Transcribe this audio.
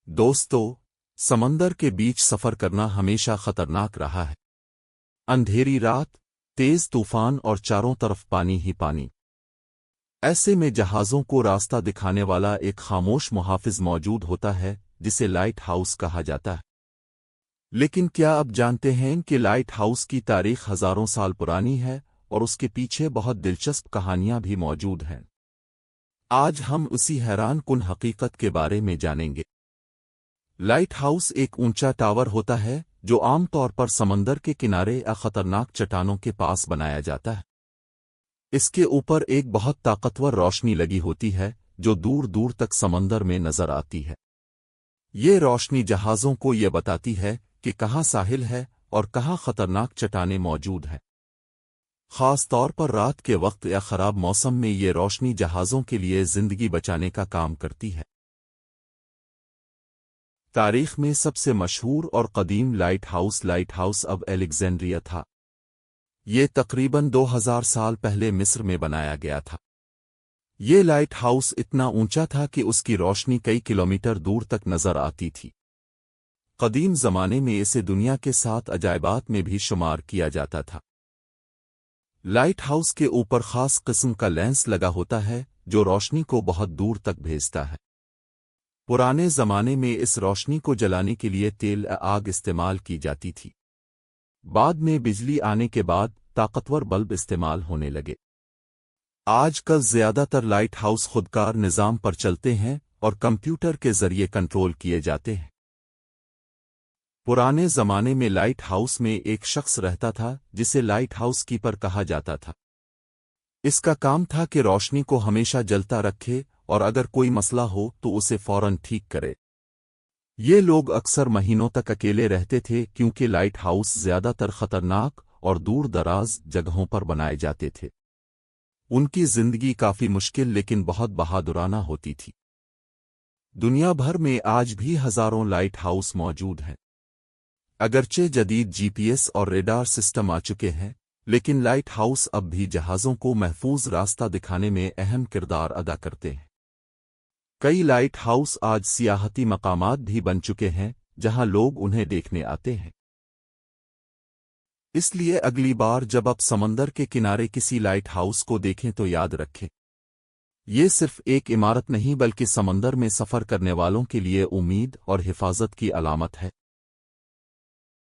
دوستو समंदर के बीच सफर करना हमेशा खतरनाक रहा है। अंधेरी रात, तेज तूफान और चारों तरफ पानी ही पानी। ऐसे में जहाज़ों को रास्ता दिखाने वाला एक खामोश मुहाफिज मौजूद होता है जिसे लाइट हाउस कहा जाता है। लेकिन क्या आप जानते हैं कि लाइट हाउस की तारीख हजारों साल पुरानी है और उसके पीछे बहुत दिलचस्प कहानियां भी मौजूद हैं। आज हम उसी हैरान कुन हकीकत के बारे में जानेंगे। लाइट हाउस एक ऊंचा टावर होता है जो आमतौर पर समंदर के किनारे या खतरनाक चट्टानों के पास बनाया जाता है। इसके ऊपर एक बहुत ताकतवर रोशनी लगी होती है जो दूर दूर तक समंदर में नजर आती है। ये रोशनी जहाज़ों को ये बताती है कि कहाँ साहिल है और कहाँ खतरनाक चट्टानें मौजूद हैं। खास तौर पर रात के वक्त या खराब मौसम में ये रोशनी जहाज़ों के लिए जिंदगी बचाने का काम करती है। तारीख में सबसे मशहूर और कदीम लाइट हाउस ऑफ एलेक्जेंड्रिया था। ये तकरीबन 2000 साल पहले मिस्र में बनाया गया था। ये लाइट हाउस इतना ऊंचा था कि उसकी रोशनी कई किलोमीटर दूर तक नजर आती थी। कदीम जमाने में इसे दुनिया के 7 अजायबात में भी शुमार किया जाता था। लाइट हाउस के ऊपर खास किस्म का लेंस लगा होता है जो रोशनी को बहुत दूर तक भेजता है। पुराने जमाने में इस रोशनी को जलाने के लिए तेल या आग इस्तेमाल की जाती थी। बाद में बिजली आने के बाद ताकतवर बल्ब इस्तेमाल होने लगे। आजकल ज्यादातर लाइट हाउस खुदकार निज़ाम पर चलते हैं और कंप्यूटर के जरिए कंट्रोल किए जाते हैं। पुराने जमाने में लाइट हाउस में एक शख्स रहता था जिसे लाइट हाउस कीपर कहा जाता था। इसका काम था कि रोशनी को हमेशा जलता रखे और अगर कोई मसला हो तो उसे फौरन ठीक करे। ये लोग अक्सर महीनों तक अकेले रहते थे क्योंकि लाइट हाउस ज्यादातर खतरनाक और दूर दराज जगहों पर बनाए जाते थे। उनकी जिंदगी काफी मुश्किल लेकिन बहुत बहादुराना होती थी। दुनिया भर में आज भी हजारों लाइट हाउस मौजूद हैं। अगरचे जदीद जीपीएस और रेडार सिस्टम आ चुके हैं, लेकिन लाइट हाउस अब भी जहाज़ों को महफूज रास्ता दिखाने में अहम किरदार अदा करते हैं। कई लाइट हाउस आज सियाहती मकामात भी बन चुके हैं जहां लोग उन्हें देखने आते हैं। इसलिए अगली बार जब आप समंदर के किनारे किसी लाइट हाउस को देखें तो याद रखें, ये सिर्फ एक इमारत नहीं बल्कि समंदर में सफर करने वालों के लिए उम्मीद और हिफाजत की अलामत है।